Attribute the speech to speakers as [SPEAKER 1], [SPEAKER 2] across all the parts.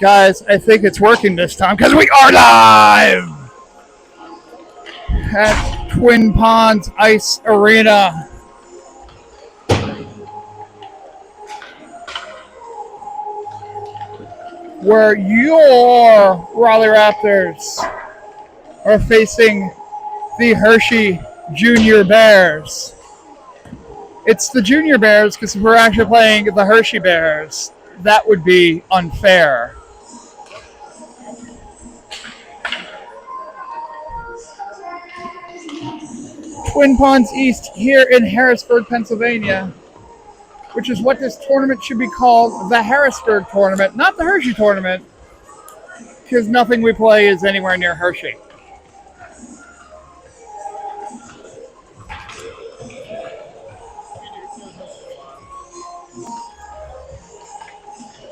[SPEAKER 1] Guys, I think it's working this time because we are live at Twin Ponds Ice Arena. Where your Raleigh Raptors are facing the Hershey Junior Bears. It's the Junior Bears because if we're actually playing the Hershey Bears, that would be unfair. Twin Ponds East here in Harrisburg, Pennsylvania, which is what this tournament should be called, the Harrisburg Tournament, not the Hershey Tournament, because nothing we play is anywhere near Hershey.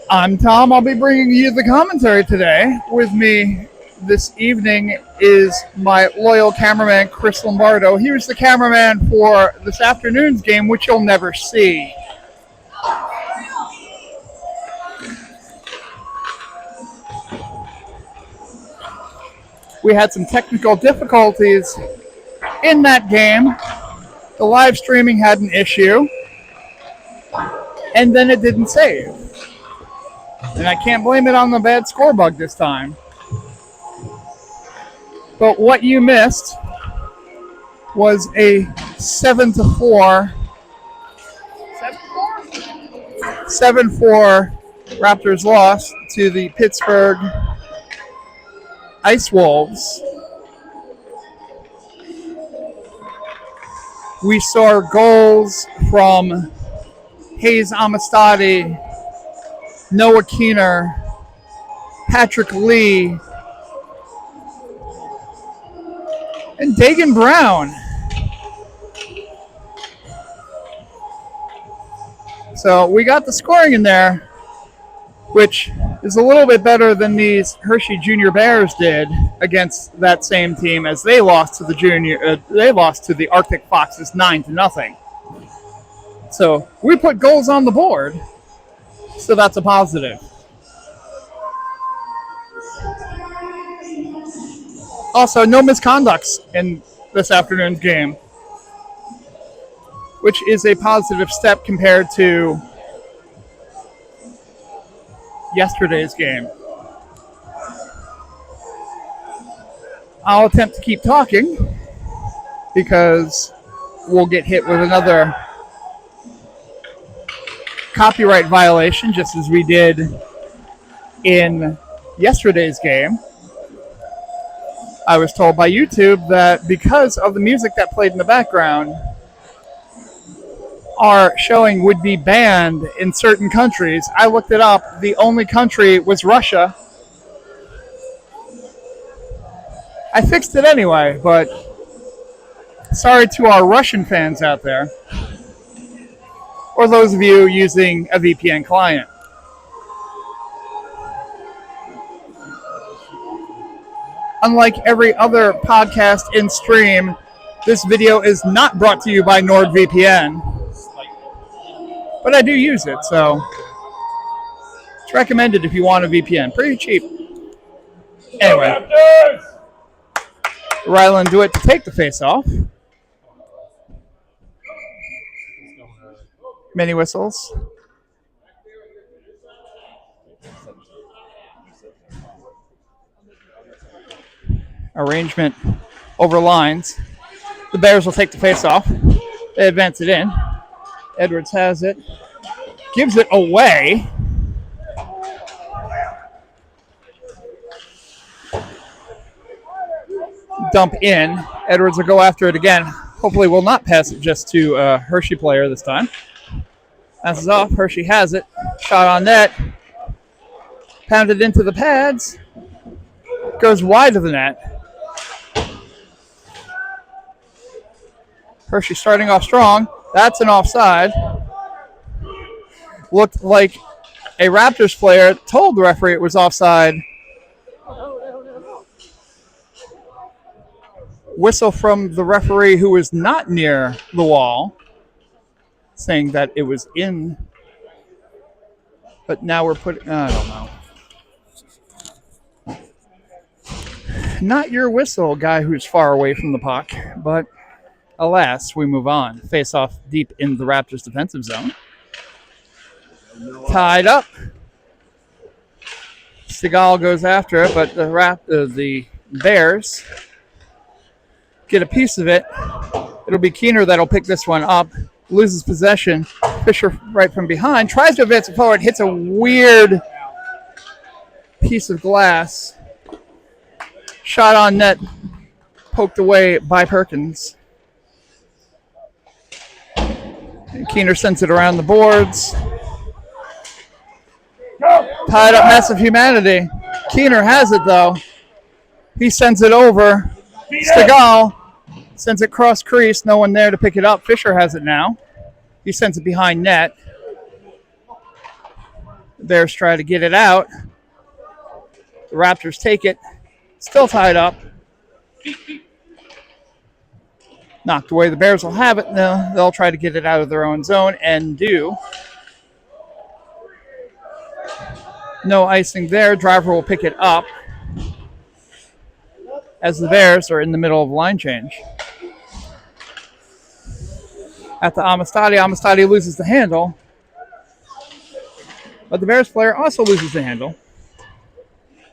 [SPEAKER 1] I'm Tom. I'll be bringing you the commentary today. With me this evening is my loyal cameraman, Chris Lombardo. He was the cameraman for this afternoon's game, which you'll never see. We had some technical difficulties in that game. The live streaming had an issue, and then it didn't save. And I can't blame it on the bad score bug this time. But what you missed was a 7-4 Raptors loss to the Pittsburgh Ice Wolves. We saw goals from Hayes Amistadi, Noah Keener, Patrick Lee, and Dagan Brown. So we got the scoring in there, which is a little bit better than these Hershey Junior Bears did against that same team, as they lost to the Arctic Foxes 9-0. So we put goals on the board, so that's a positive. Also, no misconducts in this afternoon's game, which is a positive step compared to yesterday's game. I'll attempt to keep talking because we'll get hit with another copyright violation, just as we did in yesterday's game. I was told by YouTube that because of the music that played in the background, our showing would be banned in certain countries. I looked it up. The only country was Russia. I fixed it anyway, but sorry to our Russian fans out there, or those of you using a VPN client. Unlike every other podcast and stream, this video is not brought to you by NordVPN. But I do use it, so it's recommended if you want a VPN. Pretty cheap. Anyway, Rylan DeWitt to take the face off. Mini whistles. Arrangement over lines. The Bears will take the face off. They advance it in. Edwards has it. Gives it away. Dump in. Edwards will go after it again. Hopefully will not pass it just to a Hershey player this time. Passes off. Hershey has it. Shot on net. Pounded into the pads. Goes wide of the net. Hershey starting off strong. That's an offside. Looked like a Raptors player told the referee it was offside. Whistle from the referee who was not near the wall, saying that it was in. But now we're putting, I don't know. not your whistle, guy who's far away from the puck, but alas, we move on. Face off deep in the Raptors' defensive zone. Tied up. Seagal goes after it, but the Bears get a piece of it. It'll be Keener that'll pick this one up. Loses possession. Fisher right from behind. Tries to advance it forward. Hits a weird piece of glass. Shot on net. Poked away by Perkins. And Keener sends it around the boards. Tied up mess of humanity. Keener has it, though. He sends it over. Seagal sends it cross crease. No one there to pick it up. Fisher has it now. He sends it behind net. The Bears try to get it out. The Raptors take it. Still tied up. Knocked away. The Bears will have it. No, they'll try to get it out of their own zone and do. No icing there. Driver will pick it up as the Bears are in the middle of line change. At the Amistadi, Amistadi loses the handle. But the Bears player also loses the handle.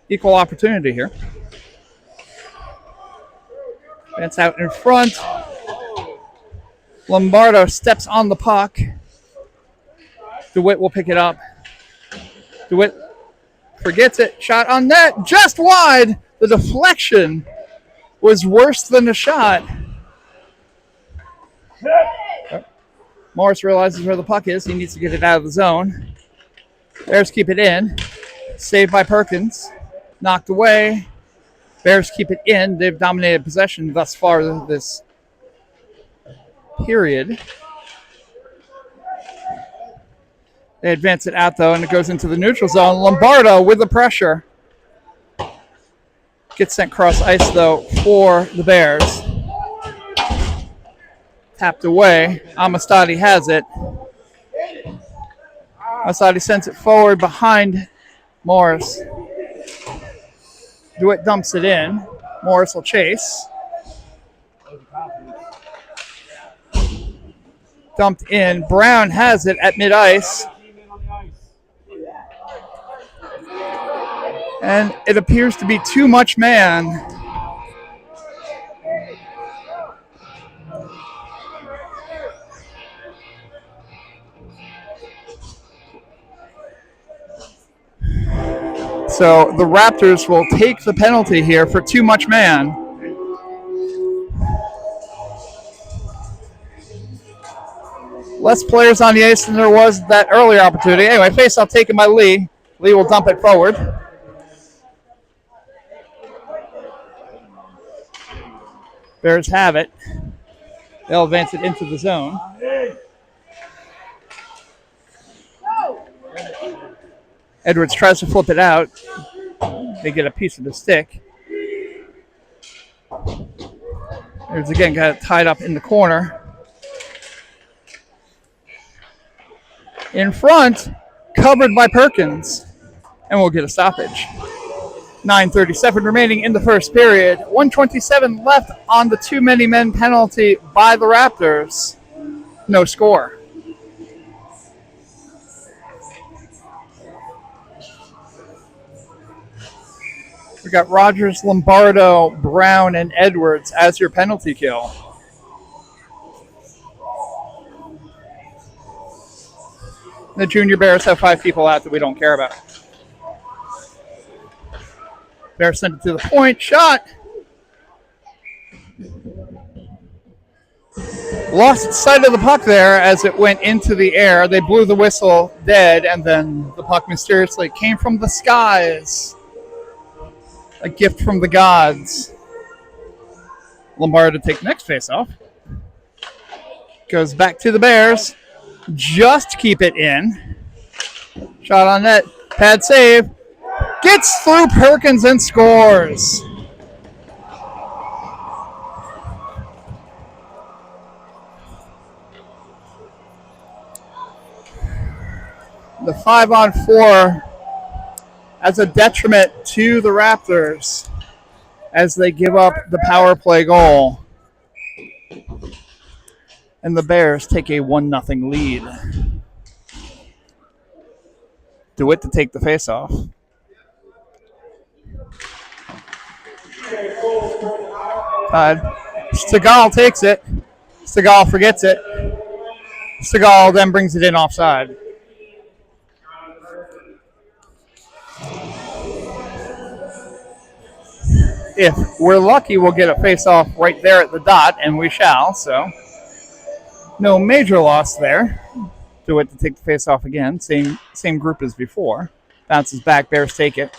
[SPEAKER 1] Equal opportunity here. Vance out in front. Lombardo steps on the puck. DeWitt will pick it up. DeWitt forgets it. Shot on net. Just wide. The deflection was worse than the shot. Morris realizes where the puck is. He needs to get it out of the zone. Bears keep it in. Saved by Perkins. Knocked away. Bears keep it in. They've dominated possession thus far this period. They advance it out, though, and it goes into the neutral zone. Lombardo with the pressure. Gets sent cross ice, though, for the Bears. Tapped away. Amistadi has it. Amistadi sends it forward behind Morris. DeWitt dumps it in. Morris will chase. Dumped in. Brown has it at mid-ice. And it appears to be too much man. So the Raptors will take the penalty here for too much man. Less players on the ice than there was that earlier opportunity. Anyway, face-off taken by Lee. Lee will dump it forward. Bears have it. They'll advance it into the zone. Edwards tries to flip it out. They get a piece of the stick. Edwards again got it tied up in the corner. In front, covered by Perkins. And we'll get a stoppage. 9:37 remaining in the first period. 1:27 left on the too many men penalty by the Raptors. No score. We got Rogers, Lombardo, Brown, and Edwards as your penalty kill. The Junior Bears have 5 people out that we don't care about. Bears sent it to the point. Shot. Lost sight of the puck there as it went into the air. They blew the whistle dead, and then the puck mysteriously came from the skies. A gift from the gods. Lombardo to take the next face-off. Goes back to the Bears. Just keep it in. Shot on net. Pad save. Gets through Perkins and scores. The 5-on-4 as a detriment to the Raptors. as they give up the power play goal. And the Bears take a 1-0 lead. DeWitt to take the faceoff. Segal takes it. Segal forgets it. Segal then brings it in offside. If we're lucky, we'll get a face-off right there at the dot, and we shall. So no major loss there. DeWitt to take the face-off again. Same group as before. Bounces back. Bears take it.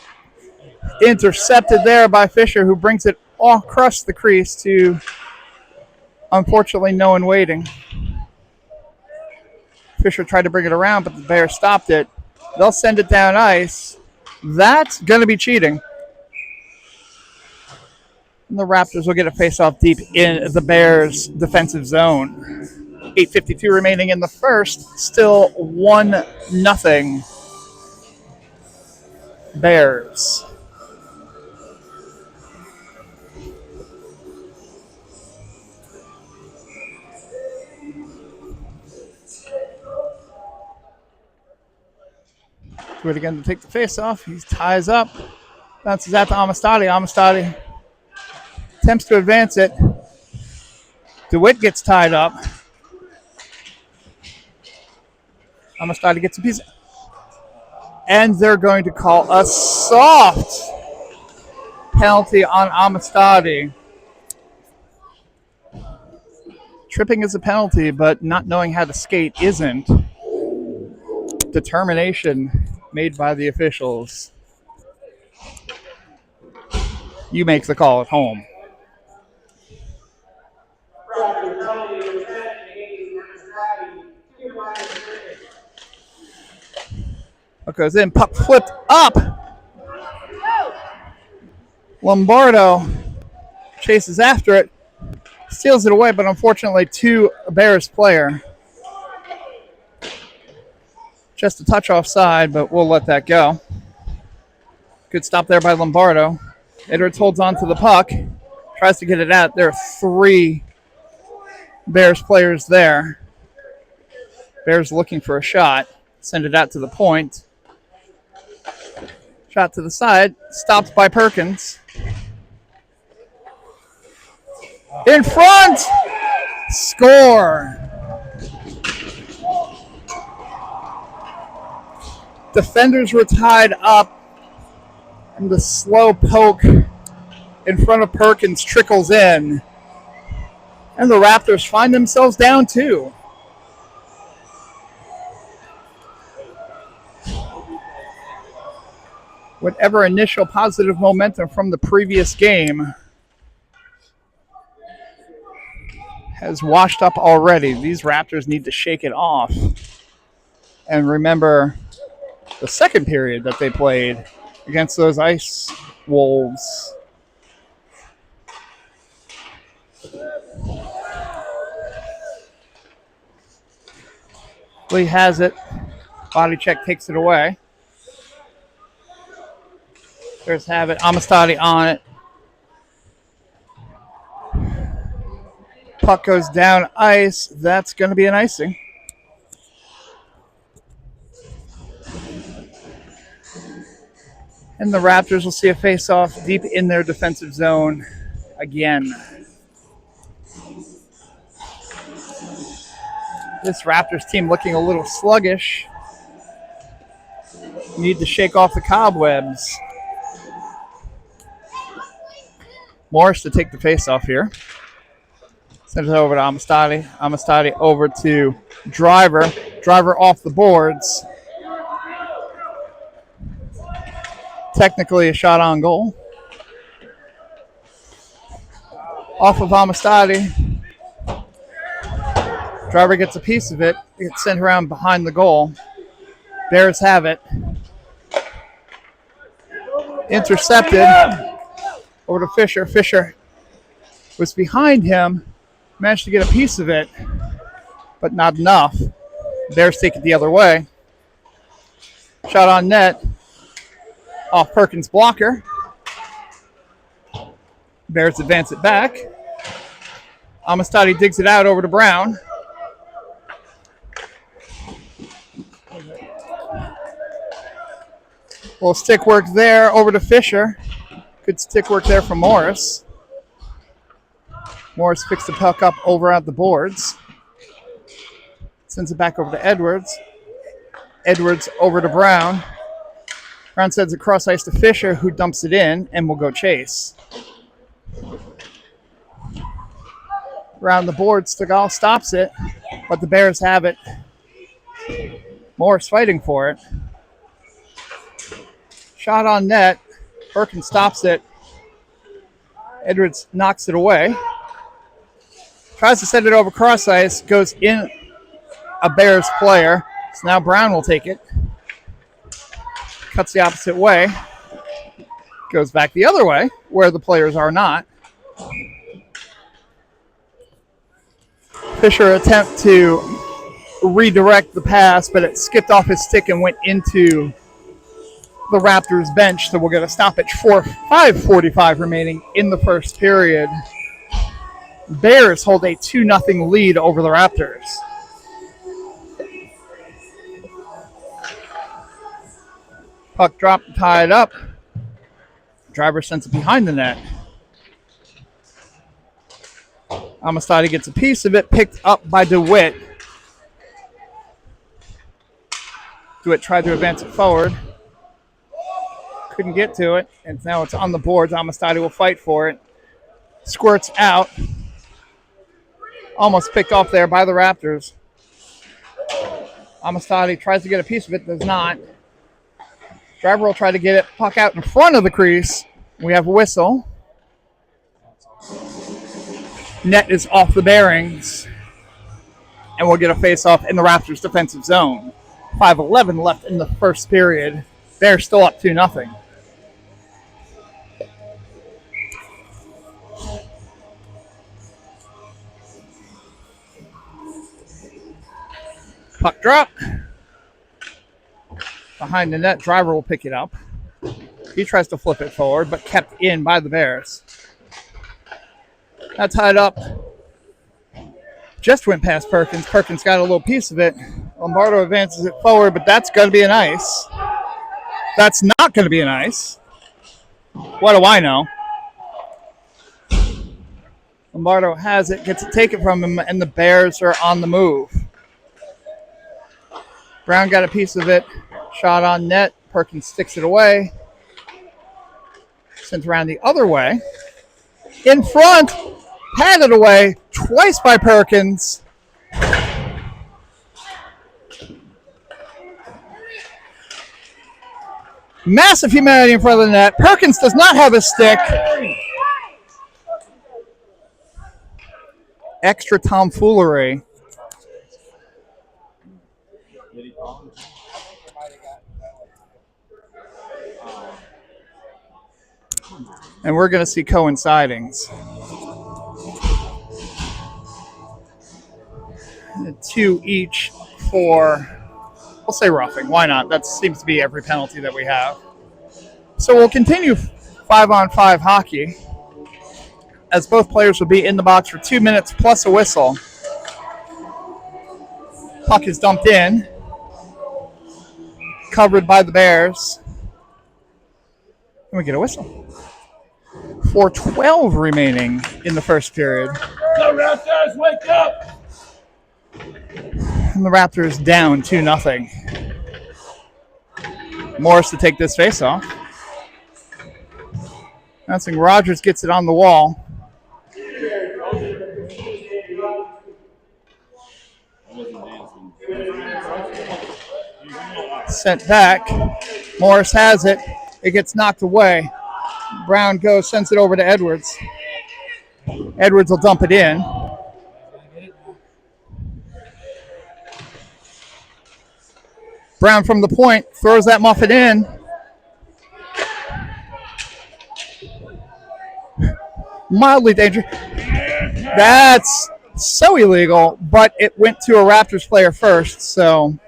[SPEAKER 1] Intercepted there by Fisher, who brings it all across the crease to, unfortunately, no one waiting. Fisher tried to bring it around, but the Bears stopped it. They'll send it down ice. That's going to be cheating. And the Raptors will get a face-off deep in the Bears' defensive zone. 8:52 remaining in the first. Still 1-0 Bears. Do it again to take the face-off. He ties up. Bounces out to Amistadi. Amistadi attempts to advance it. DeWitt gets tied up. Amistadi gets a piece. And they're going to call a soft penalty on Amistadi. Tripping is a penalty, but not knowing how to skate isn't. Determination made by the officials. You make the call at home. Puck goes in. Puck flipped up. Lombardo chases after it. Steals it away, but unfortunately to a Bears player. Just a touch offside, but we'll let that go. Good stop there by Lombardo. Edwards holds on to the puck. Tries to get it out. There are 3 Bears players there. Bears looking for a shot. Send it out to the point. Shot to the side. Stopped by Perkins. In front! Score! Defenders were tied up, and the slow poke in front of Perkins trickles in. And the Raptors find themselves down 2. Whatever initial positive momentum from the previous game has washed up already. These Raptors need to shake it off. And remember the second period that they played against those Ice Wolves. Lee has it. Body check takes it away. Bears have it. Amistadi on it. Puck goes down ice. That's going to be an icing. And the Raptors will see a face-off deep in their defensive zone again. This Raptors team looking a little sluggish. Need to shake off the cobwebs. Morris to take the face-off here. Send it over to Amistadi. Amistadi over to Driver. Driver off the boards. Technically a shot on goal. Off of Amistadi. Driver gets a piece of it. It gets sent around behind the goal. Bears have it. Intercepted. Over to Fisher. Fisher was behind him. Managed to get a piece of it, but not enough. Bears take it the other way. Shot on net. Off Perkins' blocker. Bears advance it back. Amistadi digs it out over to Brown. Little stick work there over to Fisher. Good stick work there from Morris. Morris picks the puck up over at the boards. Sends it back over to Edwards. Edwards over to Brown. Brown sends it cross ice to Fisher, who dumps it in and will go chase. Around the boards, Stegall stops it, but the Bears have it. Morris fighting for it. Shot on net. Perkins stops it. Edwards knocks it away. Tries to send it over cross ice. Goes in a Bears player. So now Brown will take it. Cuts the opposite way. Goes back the other way, where the players are not. Fisher attempt to redirect the pass, but it skipped off his stick and went into the Raptors bench. So we'll get a stoppage for 5:45 remaining in the first period. Bears hold a 2-0 lead over the Raptors. Puck dropped, tied up. Driver sends it behind the net. Amistadi gets a piece of it, picked up by DeWitt. DeWitt tried to advance it forward. Couldn't get to it, and now it's on the boards. Amistadi will fight for it. Squirts out. Almost picked off there by the Raptors. Amistadi tries to get a piece of it, does not. Driver will try to get it, puck out in front of the crease. We have a whistle. Net is off the bearings. And we'll get a face-off in the Raptors' defensive zone. 5:11 left in the first period. Bears still up 2-0. Puck drop. Behind the net, Driver will pick it up. He tries to flip it forward, but kept in by the Bears. Now tied up. Just went past Perkins. Perkins got a little piece of it. Lombardo advances it forward, but that's going to be an ice. That's not going to be an ice. What do I know? Lombardo has it, gets it taken from him, and the Bears are on the move. Brown got a piece of it. Shot on net. Perkins sticks it away. Sent around the other way. In front. Patted away twice by Perkins. Massive humanity in front of the net. Perkins does not have a stick. Extra tomfoolery. And we're going to see coincidings. 2 each for, we'll say roughing. Why not? That seems to be every penalty that we have. So we'll continue 5-on-5 hockey, as both players will be in the box for 2 minutes plus a whistle. Puck is dumped in. Covered by the Bears. And we get a whistle. 4:12 remaining in the first period.
[SPEAKER 2] The Raptors, wake up!
[SPEAKER 1] And the Raptors down 2-0. Morris to take this face-off. Bouncing Rogers gets it on the wall. Sent back. Morris has it. It gets knocked away. Brown goes, sends it over to Edwards. Edwards will dump it in. Brown from the point throws that muffin in. Mildly dangerous. That's so illegal, but it went to a Raptors player first, so.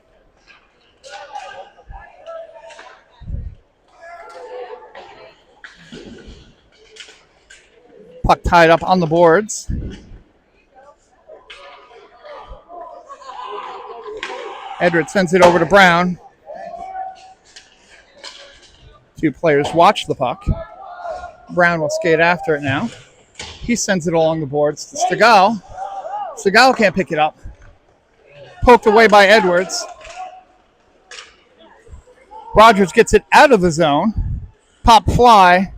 [SPEAKER 1] Puck tied up on the boards. Edwards sends it over to Brown. Two players watch the puck. Brown will skate after it now. He sends it along the boards to Stegall. Stegall can't pick it up. Poked away by Edwards. Rogers gets it out of the zone. Pop fly.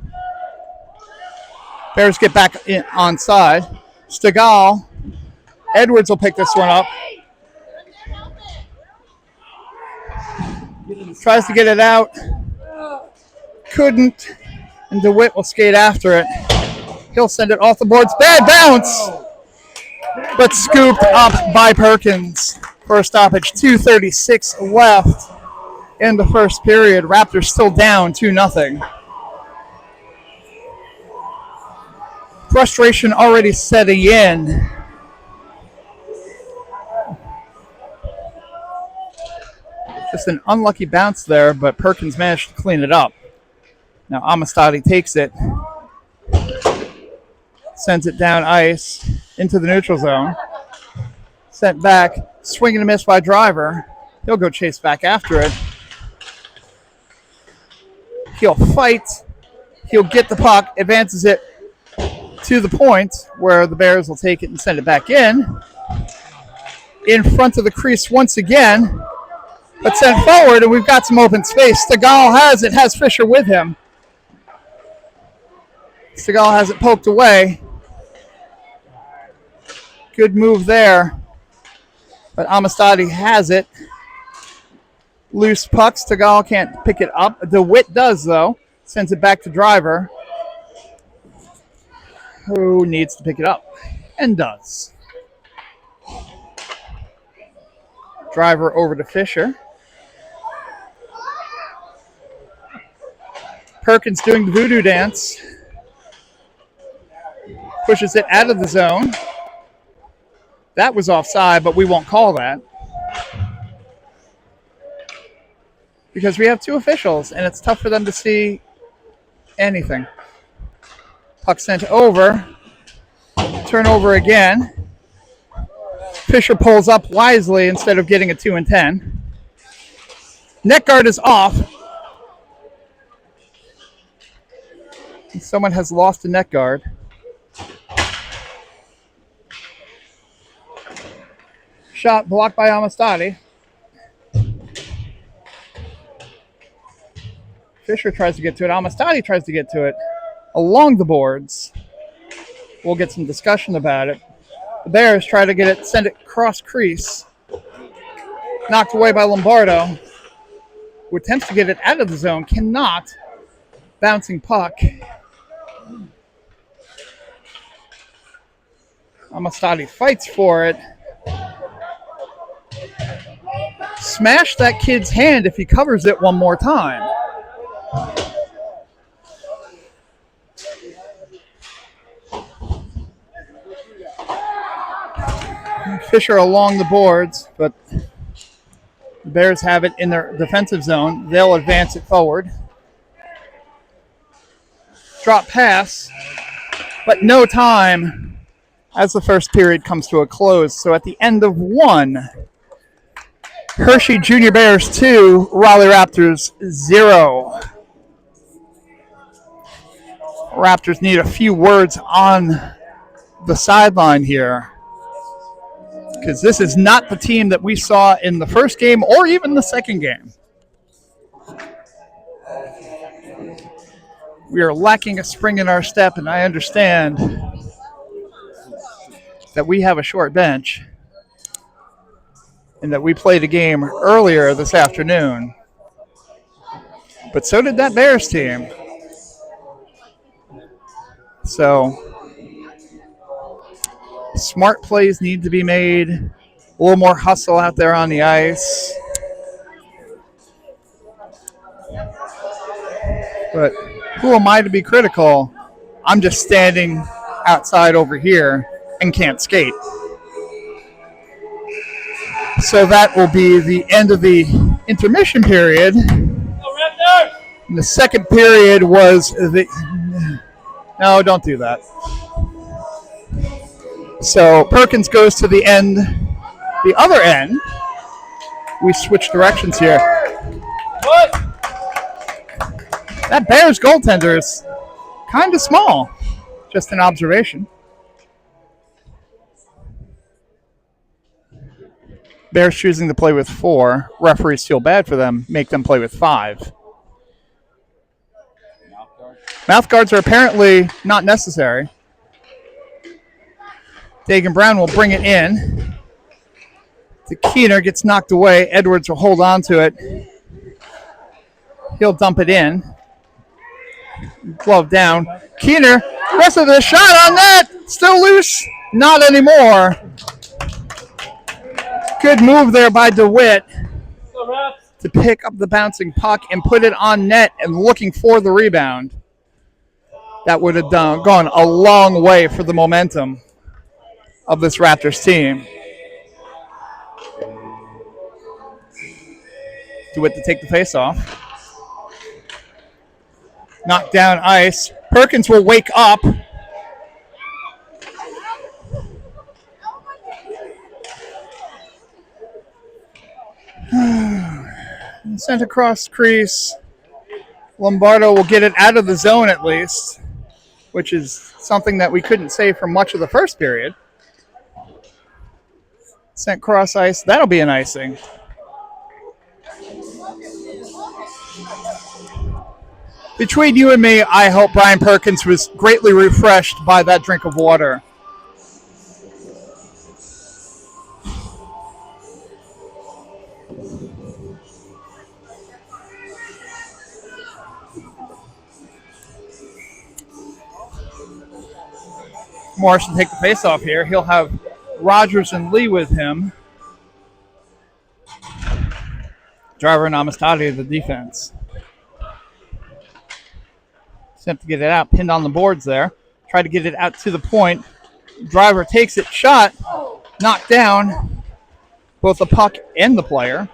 [SPEAKER 1] Bears get back in onside. Stegall. Edwards will pick this one up. Tries to get it out. Couldn't. And DeWitt will skate after it. He'll send it off the boards. Bad bounce! But scooped up by Perkins for a stoppage. 2:36 left in the first period. Raptors still down 2-0. Frustration already setting in. Just an unlucky bounce there, but Perkins managed to clean it up. Now Amistadi takes it, sends it down ice into the neutral zone. Sent back, swing and a miss by Driver. He'll go chase back after it. He'll fight. He'll get the puck, advances it to the point where the Bears will take it and send it back in. In front of the crease once again, but sent forward, and we've got some open space. Stegall has it, has Fisher with him. Stegall has it poked away. Good move there. But Amistadi has it. Loose puck. Stegall can't pick it up. DeWitt does, though. Sends it back to Driver, who needs to pick it up, and does. Driver over to Fisher. Perkins doing the voodoo dance. Pushes it out of the zone. That was offside, but we won't call that. Because we have two officials, and it's tough for them to see anything. Puck sent over. Turnover again. Fisher pulls up wisely instead of getting a 2 and 10. Net guard is off. Someone has lost a net guard. Shot blocked by Amistadi. Fisher tries to get to it. Amistadi tries to get to it along the boards. We'll get some discussion about it. The Bears try to get it, send it cross crease. Knocked away by Lombardo, who attempts to get it out of the zone. Cannot. Bouncing puck. Amistadi fights for it. Smash that kid's hand if he covers it one more time. Fisher along the boards, but the Bears have it in their defensive zone. They'll advance it forward. Drop pass, but no time as the first period comes to a close. So at the end of 1, Hershey Junior Bears 2, Raleigh Raptors 0. Raptors need a few words on the sideline here, because this is not the team that we saw in the first game or even the second game. We are lacking a spring in our step, and I understand that we have a short bench and that we played a game earlier this afternoon. But so did that Bears team. So smart plays need to be made. A little more hustle out there on the ice. But who am I to be critical? I'm just standing outside over here and can't skate. So that will be the end of the intermission period. And the second period was the... No, don't do that. So Perkins goes to the end, the other end. We switch directions here.
[SPEAKER 2] What?
[SPEAKER 1] That Bears goaltender is kind of small. Just an observation. Bears choosing to play with 4. Referees feel bad for them, make them play with 5. Mouth guards are apparently not necessary. Dagan Brown will bring it in. To Keener, gets knocked away. Edwards will hold on to it. He'll dump it in. Glove down. Keener, rest of the shot on net. Still loose. Not anymore. Good move there by DeWitt to pick up the bouncing puck and put it on net and looking for the rebound. That would have gone a long way for the momentum of this Raptors team. DeWitt to take the face-off. Knocked down ice. Perkins will wake up. Sent across crease. Lombardo will get it out of the zone at least, which is something that we couldn't say for much of the first period. Sent cross ice. That'll be an icing. Between you and me, I hope Brian Perkins was greatly refreshed by that drink of water. Morris will take the face-off here. He'll have Rogers and Lee with him. Driver and Amistadi the defense. Attempt to get it out. Pinned on the boards there. Try to get it out to the point. Driver takes it. Shot. Knocked down. Both the puck and the player.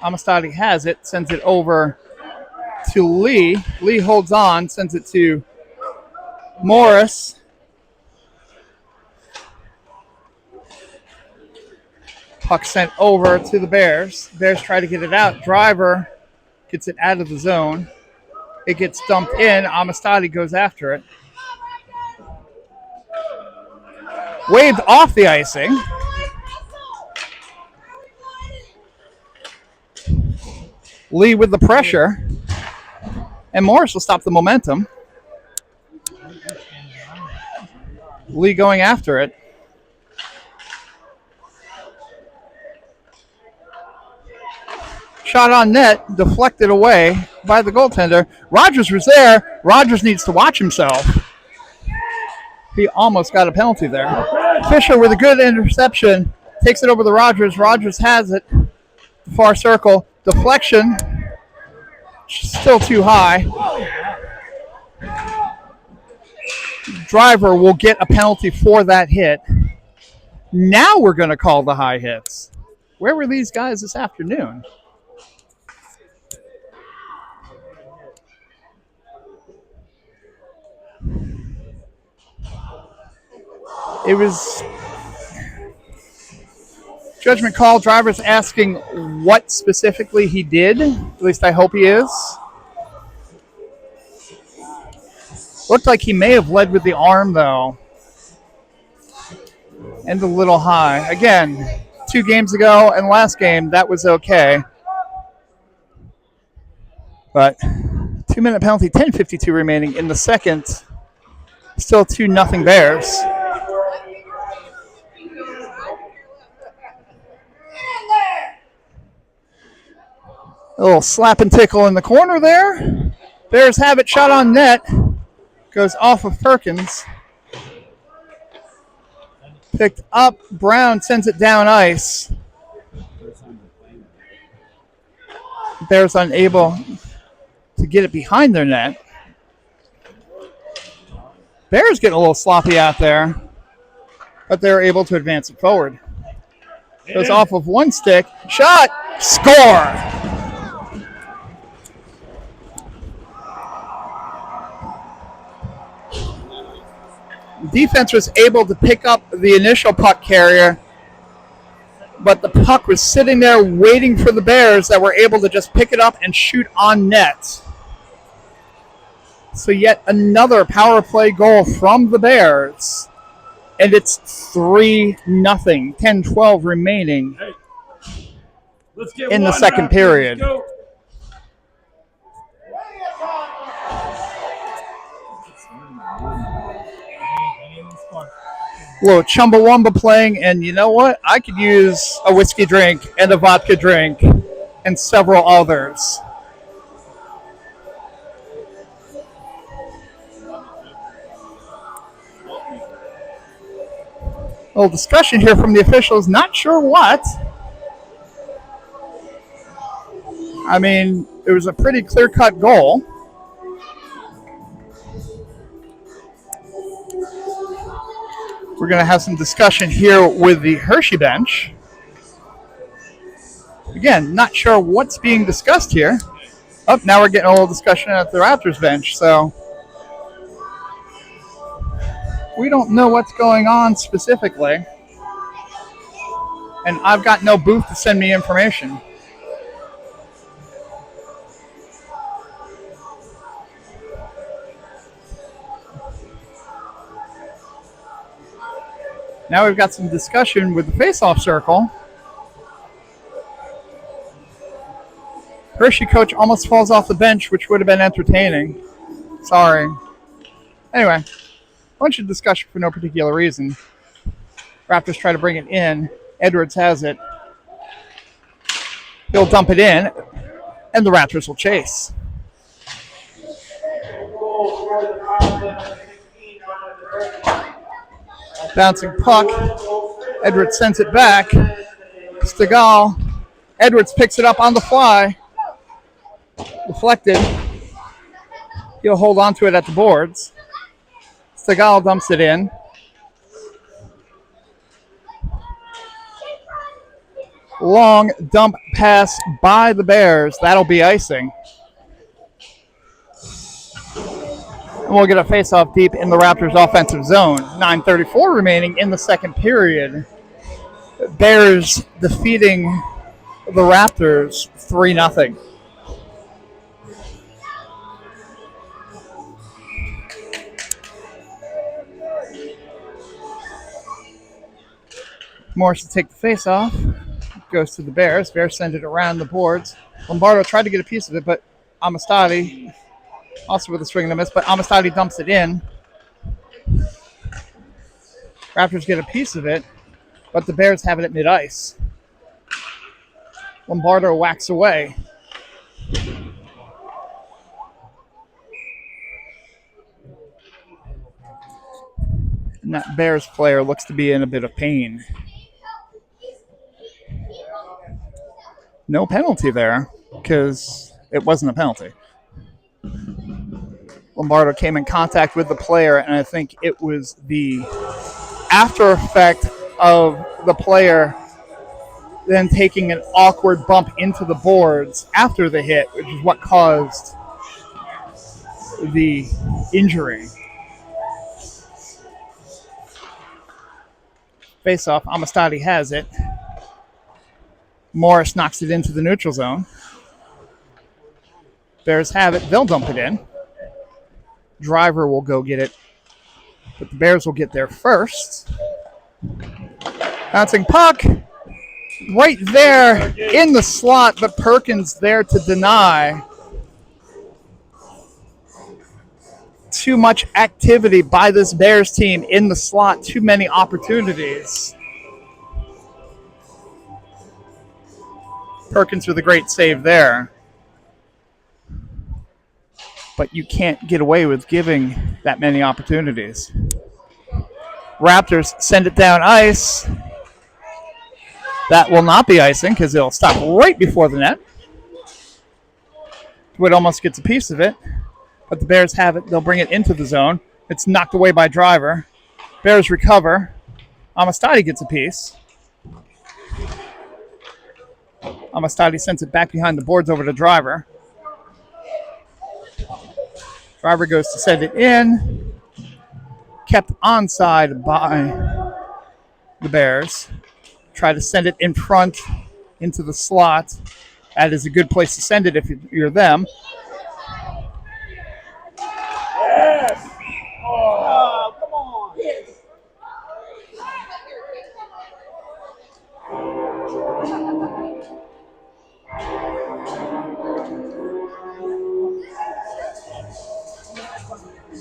[SPEAKER 1] Amistadi has it. Sends it over to Lee. Lee holds on. Sends it to Morris. Puck sent over to the Bears. Bears try to get it out. Driver gets it out of the zone. It gets dumped in. Amistadi goes after it. Waved off the icing. Lee with the pressure. And Morris will stop the momentum. Lee going after it. Shot on net, deflected away by the goaltender. Rogers was there. Rogers needs to watch himself. He almost got a penalty there. Fisher with a good interception. Takes it over to Rogers. Rogers has it. Far circle. Deflection. Still too high. Driver will get a penalty for that hit. Now we're going to call the high hits. Where were these guys this afternoon? It was judgment call. Driver's asking what specifically he did. At least I hope he is. Looked like he may have led with the arm, though. And a little high. Again, 2 games ago and last game, that was okay. But 2-minute penalty, 10:52 remaining in the second. Still 2-0 Bears. A little slap and tickle in the corner there. Bears have it. Shot on net. Goes off of Perkins. Picked up. Brown sends it down ice. Bears unable to get it behind their net. Bears getting a little sloppy out there, but they're able to advance it forward. Goes off of one stick. Shot. Score. defense was able to pick up the initial puck carrier, but the puck was sitting there waiting for the Bears that were able to just pick it up and shoot on net. So yet another power play goal from the Bears. And it's 3-0, 10-12 remaining in the second period. Little Chumbawamba playing, and you know what? I could use a whiskey drink and a vodka drink and several others. A little discussion here from the officials, not sure what. I mean, it was a pretty clear-cut goal. We're going to have some discussion here with the Hershey bench. Again, not sure what's being discussed here. Oh, now we're getting a little discussion at the Raptors bench, so we don't know what's going on specifically. And I've got no booth to send me information. Now we've got some discussion with the face-off circle. Hershey coach almost falls off the bench, which would have been entertaining. Sorry. Anyway, a bunch of discussion for no particular reason. Raptors try to bring it in. Edwards has it. He'll dump it in, and the Raptors will chase. Bouncing puck. Edwards sends it back. Stegall. Edwards picks it up on the fly. Deflected. He'll hold on to it at the boards. Stegall dumps it in. Long dump pass by the Bears. That'll be icing. And we'll get a face-off deep in the Raptors' offensive zone. 9:34 remaining in the second period. Bears defeating the Raptors 3-0. Morris to take the face-off. Goes to the Bears. Bears send it around the boards. Lombardo tried to get a piece of it, but Amistadi, also with a swing and a miss, but Amistadi dumps it in. Raptors get a piece of it, but the Bears have it at mid-ice. Lombardo whacks away. And that Bears player looks to be in a bit of pain. No penalty there, because it wasn't a penalty. Lombardo came in contact with the player, and I think it was the after effect of the player then taking an awkward bump into the boards after the hit, which is what caused the injury. Face-off, Amistadi has it. Morris knocks it into the neutral zone. Bears have it. They'll dump it in. Driver will go get it. But the Bears will get there first. Bouncing puck. Right there in the slot, but Perkins there to deny. Too much activity by this Bears team in the slot. Too many opportunities. Perkins with a great save there. But you can't get away with giving that many opportunities. Raptors send it down ice. That will not be icing because it'll stop right before the net. Wood almost gets a piece of it, but the Bears have it. They'll bring it into the zone. It's knocked away by Driver. Bears recover. Amistadi gets a piece. Amistadi sends it back behind the boards over to Driver. Driver goes to send it in. kept onside by the Bears. Try to send it in front into the slot. That is a good place to send it if you're them.
[SPEAKER 2] Yes. Oh, come on.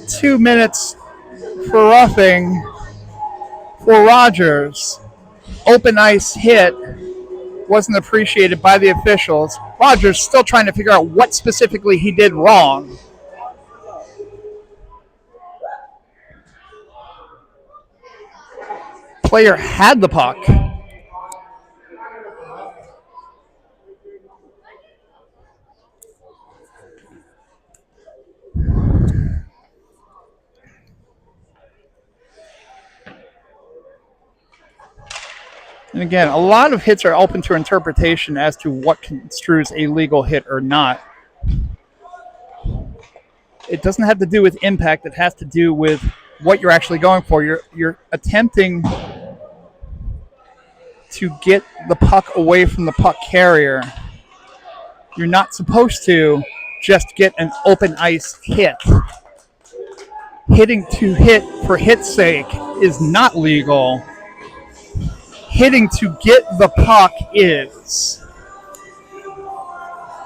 [SPEAKER 1] 2 minutes for roughing for Rogers. Open ice hit wasn't appreciated by the officials. Rogers still trying to figure out what specifically he did wrong. Player had the puck. And again, a lot of hits are open to interpretation as to what construes a legal hit or not. It doesn't have to do with impact. It has to do with what you're actually going for. You're attempting to get the puck away from the puck carrier. You're not supposed to just get an open ice hit. Hitting to hit for hit's sake is not legal. Hitting to get the puck is.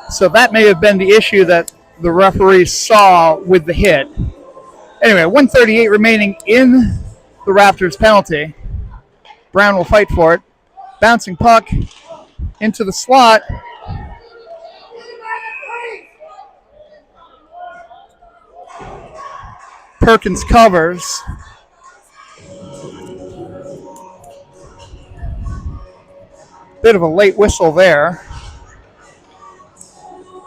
[SPEAKER 1] So that may have been the issue that the referee saw with the hit. Anyway, 1:38 remaining in the Raptors penalty. Brown will fight for it. Bouncing puck into the slot. Perkins covers. Bit of a late whistle there.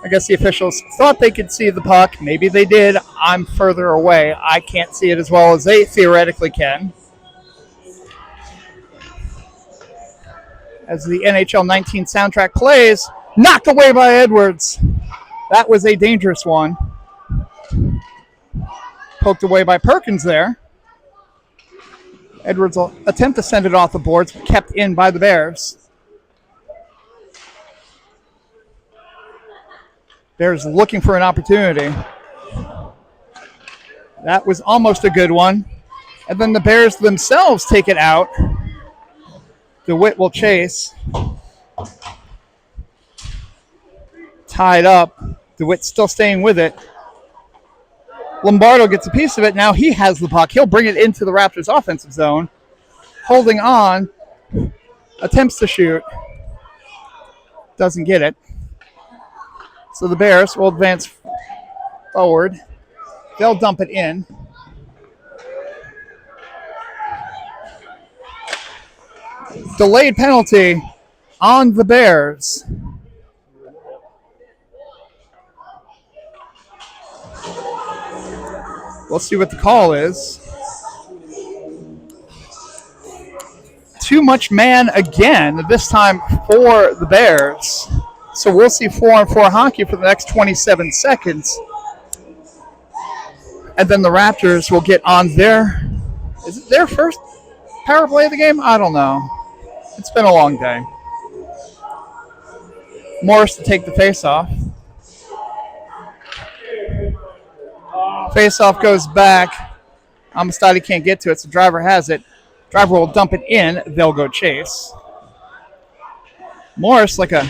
[SPEAKER 1] I guess the officials thought they could see the puck. Maybe they did. I'm further away. I can't see it as well as they theoretically can. As the NHL 19 soundtrack plays, knocked away by Edwards. That was a dangerous one. Poked away by Perkins there. Edwards will attempt to send it off the boards, but kept in by the Bears. Bears looking for an opportunity. That was almost a good one. And then the Bears themselves take it out. DeWitt will chase. Tied up. DeWitt still staying with it. Lombardo gets a piece of it. Now he has the puck. He'll bring it into the Raptors' offensive zone. Holding on. Attempts to shoot. Doesn't get it. So the Bears will advance forward. They'll dump it in. Delayed penalty on the Bears. We'll see what the call is. Too much man again, this time for the Bears. So we'll see 4-on-4 hockey for the next 27 seconds. And then the Raptors will get on their... Is it their first power play of the game? I don't know. It's been a long day. Morris to take the face-off. Face-off goes back. Amistadi can't get to it, so driver has it. Driver will dump it in. They'll go chase. Morris like a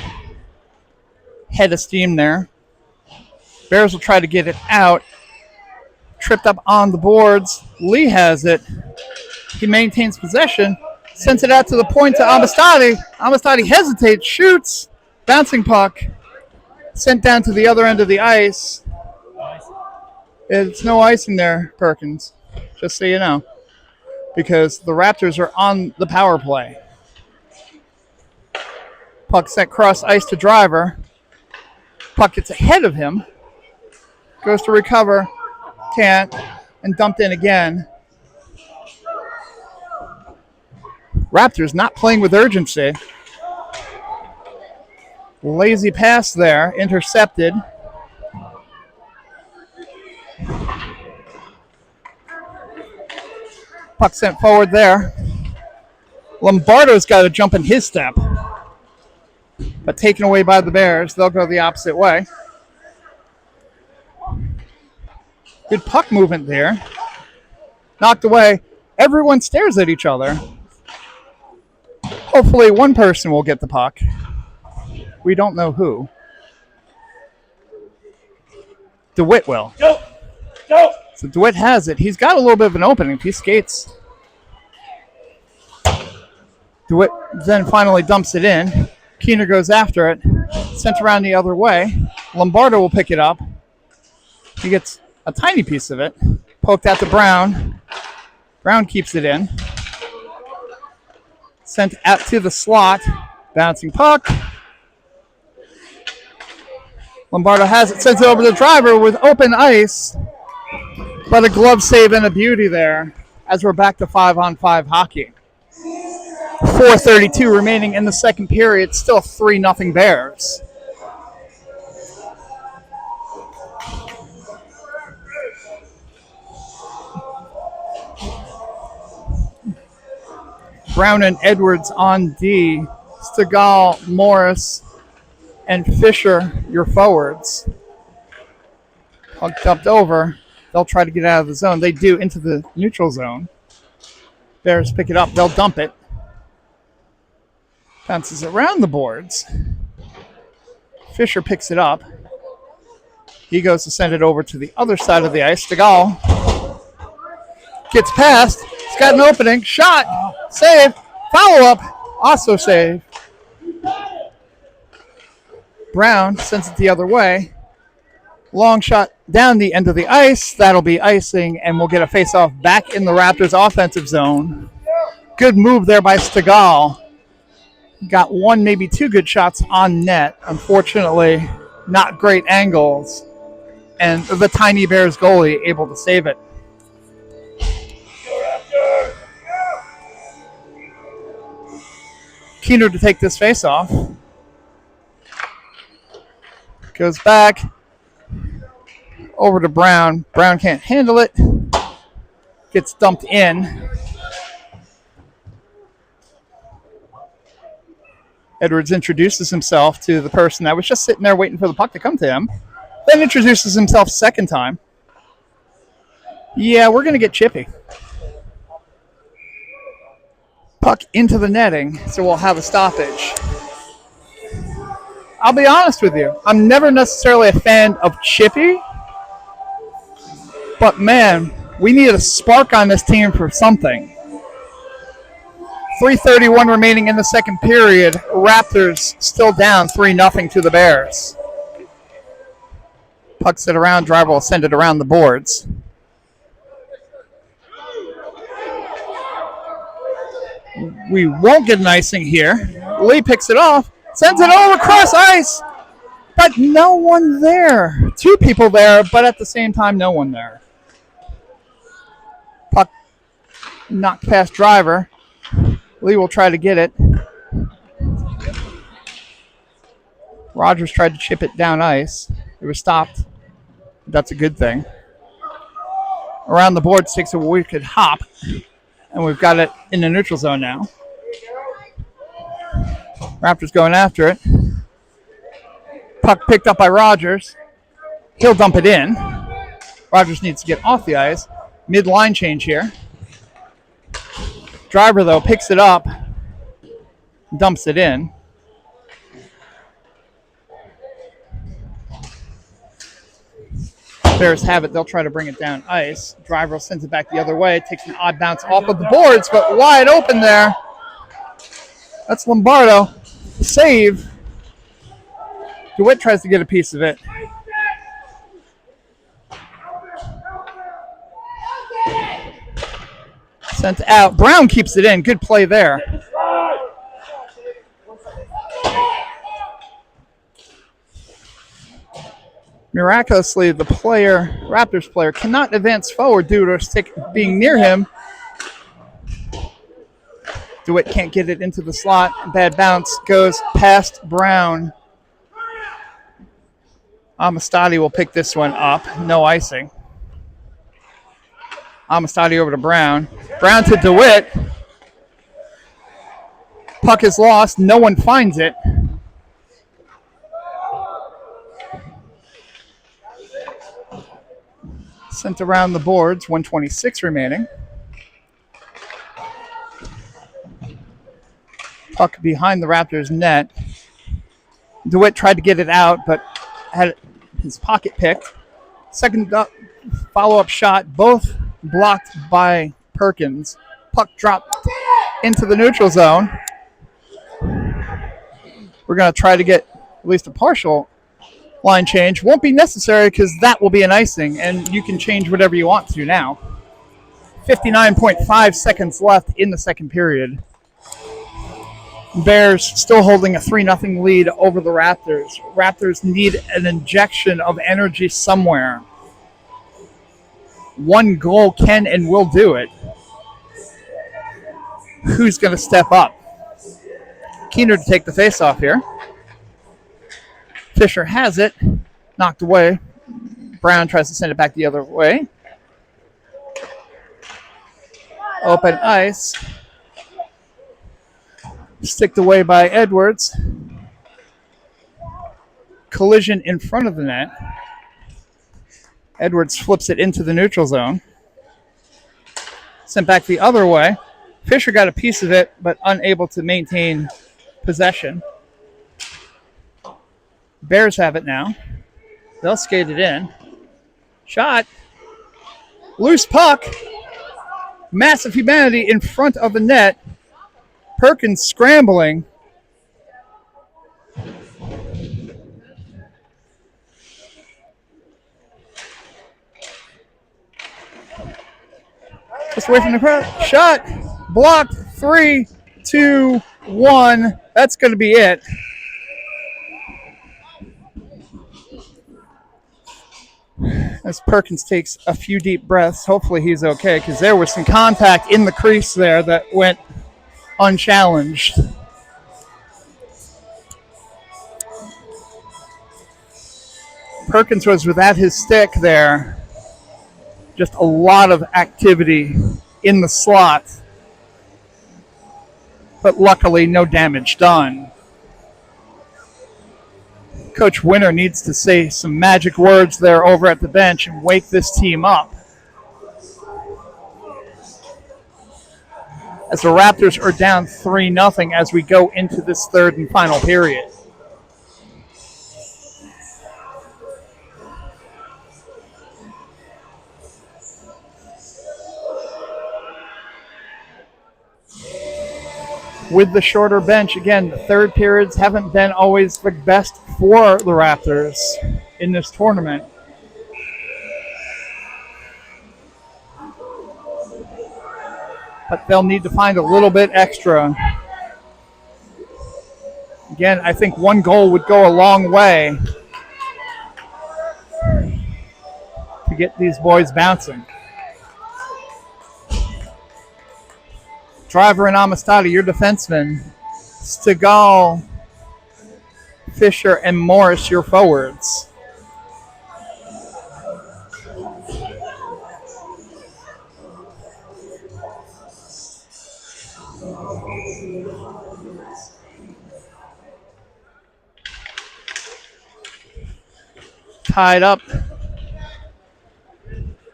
[SPEAKER 1] head of steam there. Bears will try to get it out. Tripped up on the boards. Lee has it. He maintains possession. Sends it out to the point to Amistadi. Amistadi hesitates, shoots. Bouncing puck. Sent down to the other end of the ice. It's no icing there, Perkins. Just so you know. Because the Raptors are on the power play. Puck sent cross ice to driver. Puck gets ahead of him. Goes to recover. Can't. And dumped in again. Raptors not playing with urgency. Lazy pass there. Intercepted. Puck sent forward there. Lombardo's got to jump in his step. But taken away by the Bears. They'll go the opposite way. Good puck movement there. Knocked away. Everyone stares at each other. Hopefully one person will get the puck. We don't know who. DeWitt will.
[SPEAKER 2] Go! Go!
[SPEAKER 1] So DeWitt has it. He's got a little bit of an opening. If he skates. DeWitt then finally dumps it in. Keener goes after it. Sent around the other way. Lombardo will pick it up. He gets a tiny piece of it. Poked out to Brown. Brown keeps it in. Sent out to the slot. Bouncing puck. Lombardo has it. Sends it over to the driver with open ice. But a glove save and a beauty there as we're back to 5-on-5 hockey. 4:32 remaining in the second period. Still 3-0 Bears. Brown and Edwards on D. Stegall, Morris, and Fisher, your forwards. Puck dumped over. They'll try to get out of the zone. They do into the neutral zone. Bears pick it up. They'll dump it. Bounces around the boards. Fisher picks it up. He goes to send it over to the other side of the ice. Stegall gets past. He's got an opening. Shot. Save. Follow-up. Also save. Brown sends it the other way. Long shot down the end of the ice. That'll be icing, and we'll get a face-off back in the Raptors' offensive zone. Good move there by Stegall. Got one, maybe two good shots on net. Unfortunately, not great angles. And the tiny Bears goalie able to save it. Keener to take this face-off. Goes back. Over to Brown. Brown can't handle it. Gets dumped in. Edwards introduces himself to the person that was just sitting there waiting for the puck to come to him. Then introduces himself second time. Yeah, we're going to get chippy. Puck into the netting, so we'll have a stoppage. I'll be honest with you. I'm never necessarily a fan of chippy. But, man, we need a spark on this team for something. 3:31 remaining in the second period. Raptors still down 3-0 to the Bears. Pucks it around. Driver will send it around the boards. We won't get an icing here. Lee picks it off. Sends it over across ice. But no one there. Two people there, but at the same time, no one there. Puck knocked past driver. Lee will try to get it. Rogers tried to chip it down ice. It was stopped. That's a good thing. Around the boards takes a wicked hop. And we've got it in the neutral zone now. Raptors going after it. Puck picked up by Rogers. He'll dump it in. Rogers needs to get off the ice. Mid-line change here. Driver, though, picks it up. Dumps it in. Bears have it. They'll try to bring it down ice. Driver sends it back the other way. It takes an odd bounce off of the boards, but wide open there. That's Lombardo. Save. DeWitt tries to get a piece of it. Sent out. Brown keeps it in. Good play there. Miraculously, the Raptors player, cannot advance forward due to a stick being near him. DeWitt can't get it into the slot. Bad bounce goes past Brown. Amistadi will pick this one up. No icing. Amistadi over to Brown. Brown to DeWitt. Puck is lost. No one finds it. Sent around the boards. 1:26 remaining. Puck behind the Raptors' net. DeWitt tried to get it out, but had his pocket picked. Second follow-up shot, both blocked by Perkins. Puck dropped into the neutral zone. We're going to try to get at least a partial line change. Won't be necessary because that will be an icing, and you can change whatever you want to now. 59.5 seconds left in the second period. Bears still holding a 3-0 lead over the Raptors. Raptors need an injection of energy somewhere. One goal can and will do it. Who's going to step up? Keener to take the face-off here. Fisher has it. Knocked away. Brown tries to send it back the other way. Open ice. Sticked away by Edwards. Collision in front of the net. Edwards flips it into the neutral zone. Sent back the other way. Fisher got a piece of it, but unable to maintain possession. Bears have it now. They'll skate it in. Shot. Loose puck. Massive humanity in front of the net. Perkins scrambling. Just away from the crowd. Shot. Blocked. 3, 2, 1. That's going to be it. As Perkins takes a few deep breaths, hopefully he's okay, because there was some contact in the crease there that went unchallenged. Perkins was without his stick there. Just a lot of activity in the slot. But luckily, no damage done. Coach Winter needs to say some magic words there over at the bench and wake this team up. As the Raptors are down 3-0 as we go into this third and final period. With the shorter bench, again, the third periods haven't been always the best for the Raptors in this tournament. But they'll need to find a little bit extra. Again, I think one goal would go a long way to get these boys bouncing. Driver and Amistadi, your defensemen. Stegall, Fisher, and Morris, your forwards. Tied up.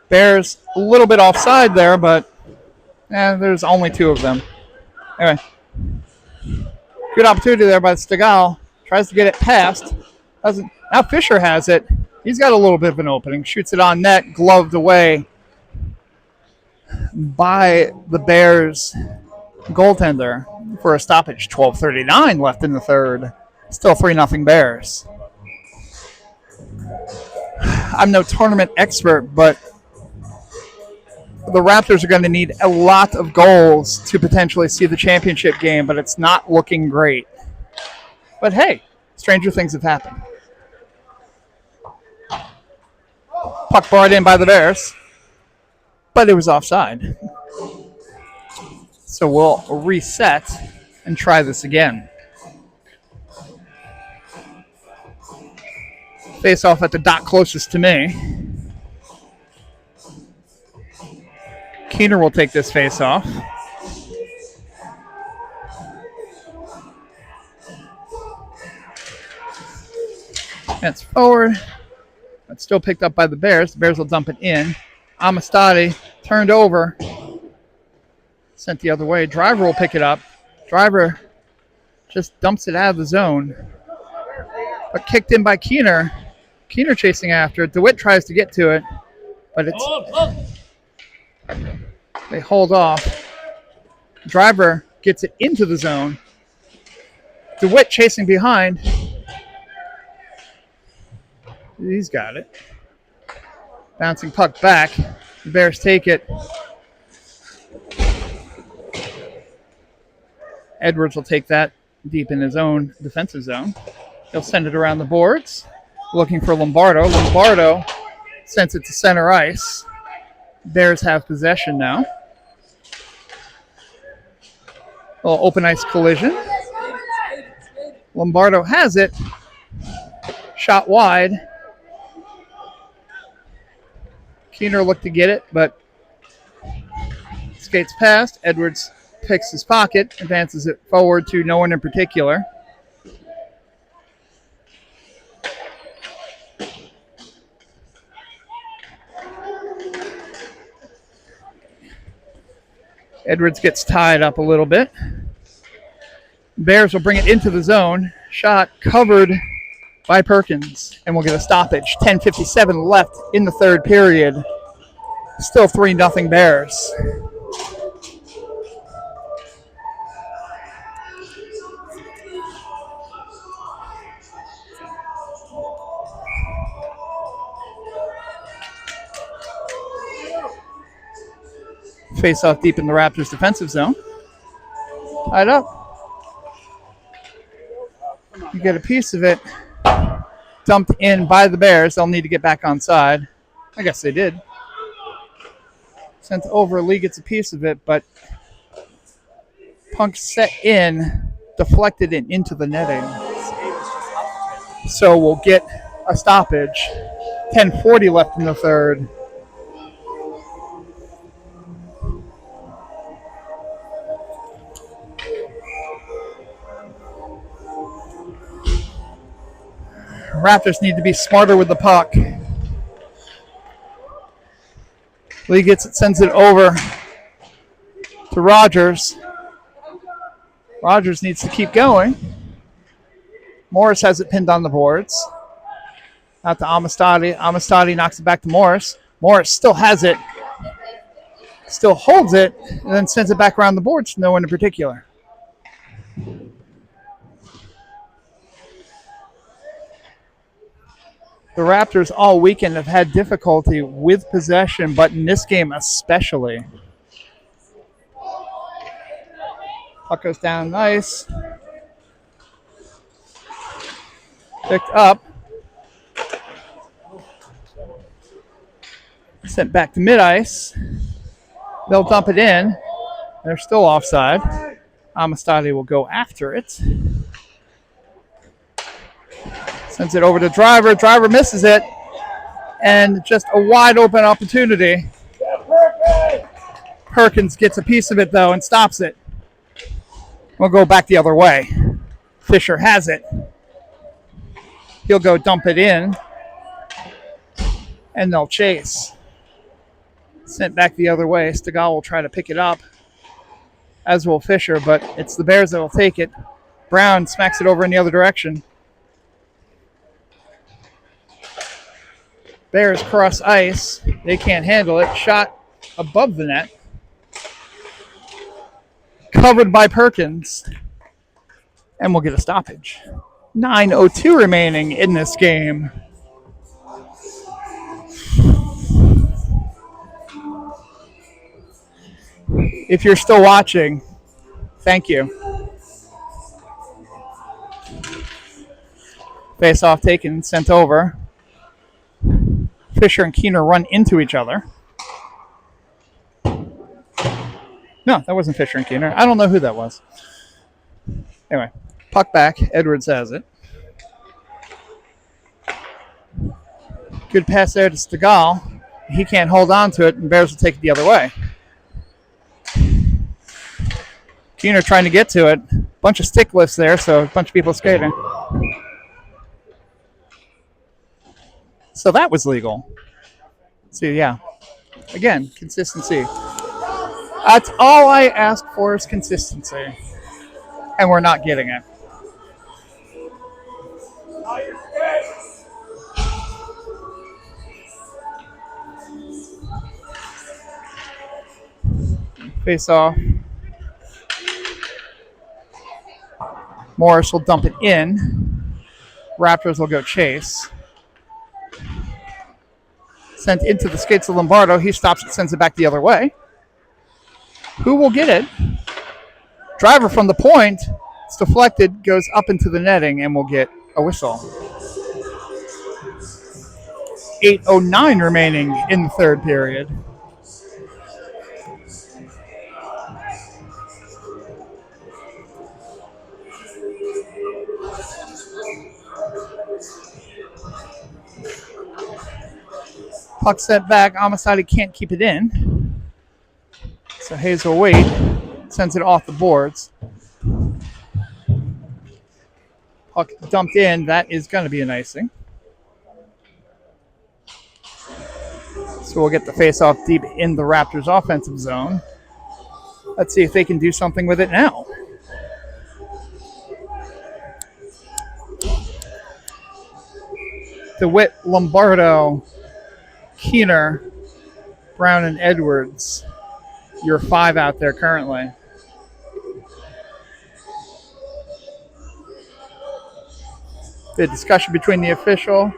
[SPEAKER 1] Bears a little bit offside there, but there's only two of them. Anyway. Good opportunity there by Stegall. Tries to get it past. Doesn't. Now Fisher has it. He's got a little bit of an opening. Shoots it on net. Gloved away by the Bears goaltender for a stoppage. 12:39 left in the third. Still 3-0 Bears. I'm no tournament expert, but the Raptors are going to need a lot of goals to potentially see the championship game, but it's not looking great. But hey, stranger things have happened. Puck brought in by the Bears, but it was offside. So we'll reset and try this again. Face off at the dot closest to me. Keener will take this face off. That's forward. That's still picked up by the Bears. The Bears will dump it in. Amistadi turned over. Sent the other way. Driver will pick it up. Driver just dumps it out of the zone. But kicked in by Keener. Keener chasing after it. DeWitt tries to get to it. But they hold off. Driver gets it into the zone. DeWitt chasing behind. He's got it. Bouncing puck back. The Bears take it. Edwards will take that deep in his own defensive zone. He'll send it around the boards. Looking for Lombardo. Lombardo sends it to center ice. Bears have possession now. A little open ice collision. Lombardo has it. Shot wide. Keener looked to get it, but skates past. Edwards picks his pocket, advances it forward to no one in particular. Edwards gets tied up a little bit. Bears will bring it into the zone. Shot covered by Perkins, and we'll get a stoppage. 10:57 left in the third period. Still 3-0 Bears. Face off deep in the Raptors defensive zone. Tied up. You get a piece of it. Dumped in by the Bears. They'll need to get back on side. I guess they did. Sent over. Lee gets a piece of it, but Punk set in, deflected it into the netting. So we'll get a stoppage. 10:40 left in the third. Raptors need to be smarter with the puck. Lee gets it, sends it over to Rogers. Rogers needs to keep going. Morris has it pinned on the boards. Out to Amistadi. Amistadi knocks it back to Morris. Morris still has it. Still holds it, and then sends it back around the boards to no one in particular. The Raptors all weekend have had difficulty with possession, but in this game especially. Puck goes down nice. Picked up. Sent back to mid-ice. They'll dump it in. They're still offside. Amistadi will go after it. Sends it over to Driver. Driver misses it. And just a wide open opportunity. Perkins gets a piece of it, though, and stops it. We'll go back the other way. Fisher has it. He'll go dump it in. And they'll chase. Sent back the other way. Stegall will try to pick it up. As will Fisher, but it's the Bears that will take it. Brown smacks it over in the other direction. Bears cross ice. They can't handle it. Shot above the net. Covered by Perkins. And we'll get a stoppage. 9:02 remaining in this game. If you're still watching, thank you. Face off taken, sent over. Fisher and Keener run into each other. No, that wasn't Fisher and Keener. I don't know who that was. Anyway, puck back. Edwards has it. Good pass there to Stegall. He can't hold on to it, and Bears will take it the other way. Keener trying to get to it. Bunch of stick lifts there, so a bunch of people skating. So that was legal. So yeah, again, consistency. That's all I ask for is consistency, and we're not getting it. Face off. Morris will dump it in. Raptors will go chase. Sent into the skates of Lombardo. He stops it, sends it back the other way. Who will get it? Driver from the point. It's deflected, goes up into the netting, and will get a whistle. 8:09 remaining in the third period. Puck set back. Amistadi can't keep it in. So Hayes will wait. Sends it off the boards. Puck dumped in. That is going to be an icing. So we'll get the face-off deep in the Raptors' offensive zone. Let's see if they can do something with it now. DeWitt, Lombardo, Keener, Brown, and Edwards. Your 5 out there currently. The discussion between the official.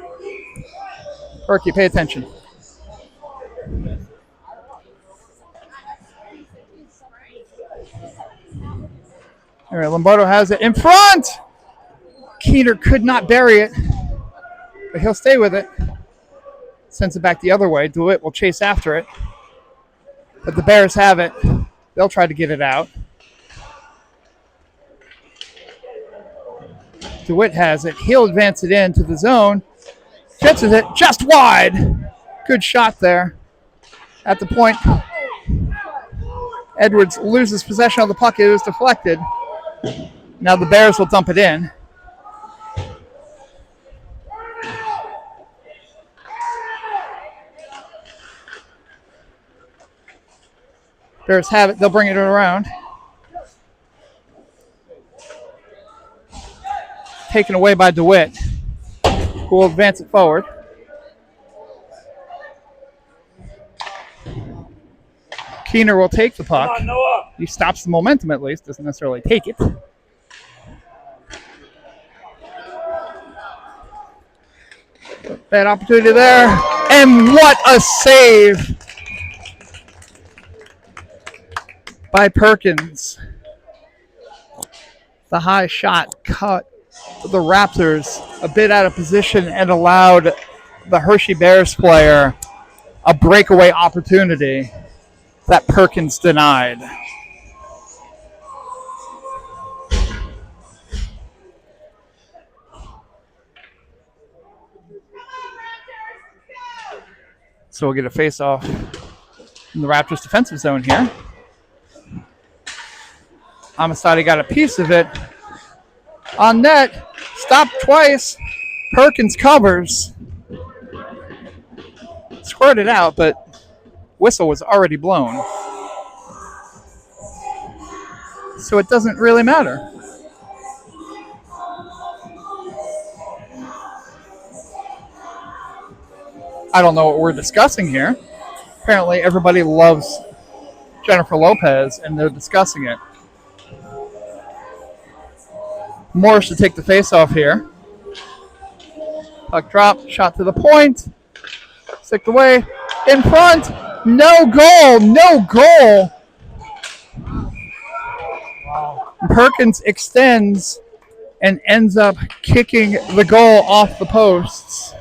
[SPEAKER 1] Perky, pay attention. All right, Lombardo has it in front. Keener could not bury it, but he'll stay with it. Sends it back the other way. DeWitt will chase after it. But the Bears have it. They'll try to get it out. DeWitt has it. He'll advance it into the zone. Gets it just wide. Good shot there. At the point, Edwards loses possession of the puck. It was deflected. Now the Bears will dump it in. Bears have it. They'll bring it around. Taken away by DeWitt, who will advance it forward. Keener will take the puck. He stops the momentum at least. Doesn't necessarily take it. Bad opportunity there. And what a save by Perkins. The high shot cut the Raptors a bit out of position and allowed the Hershey Bears player a breakaway opportunity that Perkins denied. So we'll get a face-off in the Raptors' defensive zone here. Amistadi got a piece of it. On net, stopped twice. Perkins covers. Squirted out, but whistle was already blown. So it doesn't really matter. I don't know what we're discussing here. Apparently everybody loves Jennifer Lopez and they're discussing it. Morris to take the face-off here. Puck drop, shot to the point. Sticked away, in front. No goal, no goal. Perkins extends and ends up kicking the goal off the posts.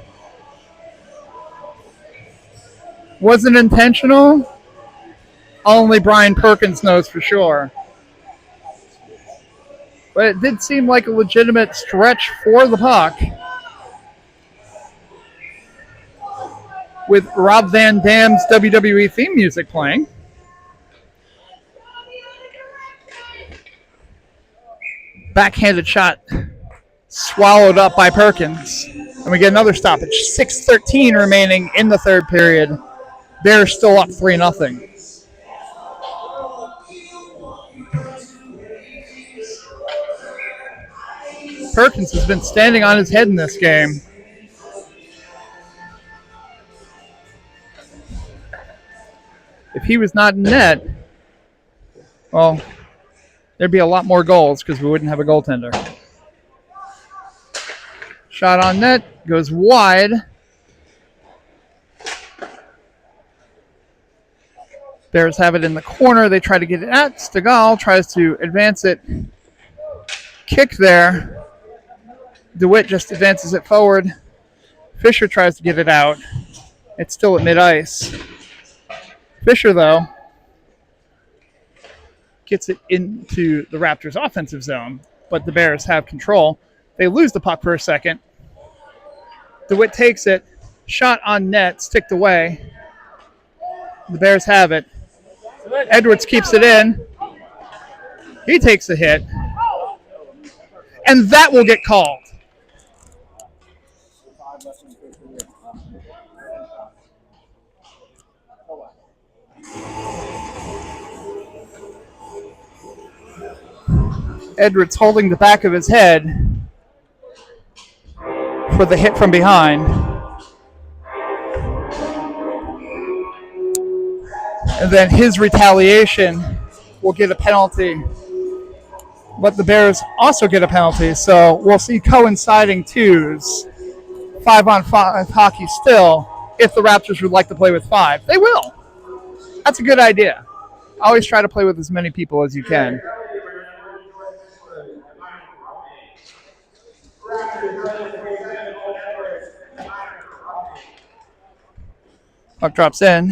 [SPEAKER 1] Was it intentional? Only Brian Perkins knows for sure. But it did seem like a legitimate stretch for the puck. With Rob Van Dam's WWE theme music playing. Backhanded shot swallowed up by Perkins. And we get another stoppage. 6:13 remaining in the third period. Bears still up 3-0. Perkins has been standing on his head in this game. If he was not in net, well, there'd be a lot more goals because we wouldn't have a goaltender. Shot on net, goes wide. Bears have it in the corner. They try to get it at Stegall, tries to advance it. Kick there. DeWitt just advances it forward. Fisher tries to get it out. It's still at mid-ice. Fisher, though, gets it into the Raptors' offensive zone, but the Bears have control. They lose the puck for a second. DeWitt takes it. Shot on net, sticked away. The Bears have it. Edwards keeps it in. He takes a hit. And that will get called. Edwards holding the back of his head for the hit from behind. And then his retaliation will get a penalty. But the Bears also get a penalty, so we'll see coinciding twos. 5-on-5 hockey still, if the Raptors would like to play with 5. They will. That's a good idea. Always try to play with as many people as you can. Puck drops in.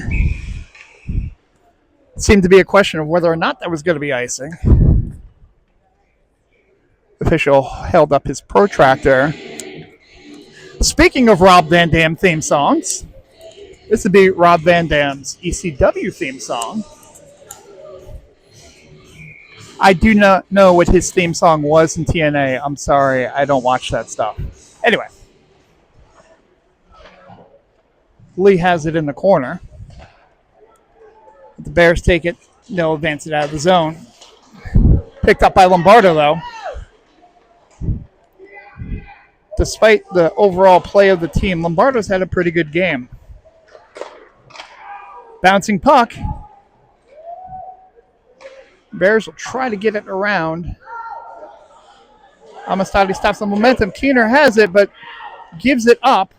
[SPEAKER 1] It seemed to be a question of whether or not that was going to be icing. The official held up his protractor. Speaking of Rob Van Dam theme songs, this would be Rob Van Dam's ECW theme song. I do not know what his theme song was in TNA. I'm sorry, I don't watch that stuff. Anyway. Lee has it in the corner. The Bears take it. They'll advance it out of the zone. Picked up by Lombardo, though. Despite the overall play of the team, Lombardo's had a pretty good game. Bouncing puck. Bears will try to get it around. Amistadi stops the momentum. Keener has it, but gives it up.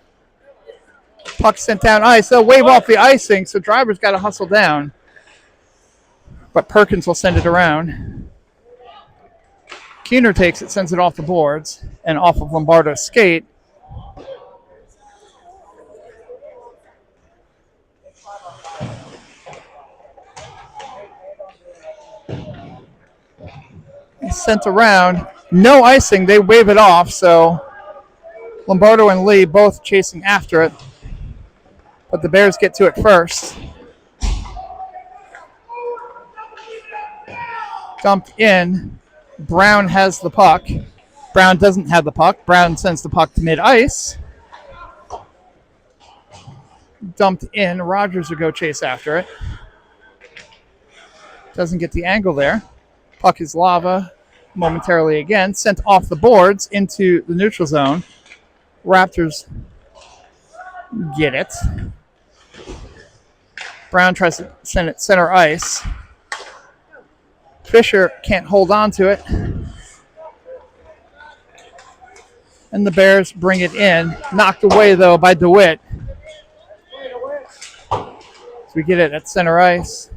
[SPEAKER 1] Puck sent down ice. They'll wave off the icing, so driver's got to hustle down. But Perkins will send it around. Keener takes it, sends it off the boards, and off of Lombardo's skate. He's sent around. No icing. They wave it off, so Lombardo and Lee both chasing after it. But the Bears get to it first. Dumped in. Brown has the puck. Brown doesn't have the puck. Brown sends the puck to mid-ice. Dumped in. Rogers will go chase after it. Doesn't get the angle there. Puck is lava momentarily again. Sent off the boards into the neutral zone. Raptors get it. Brown tries to send it center ice. Fisher can't hold on to it. And the Bears bring it in. Knocked away, though, by DeWitt. So we get it at center ice.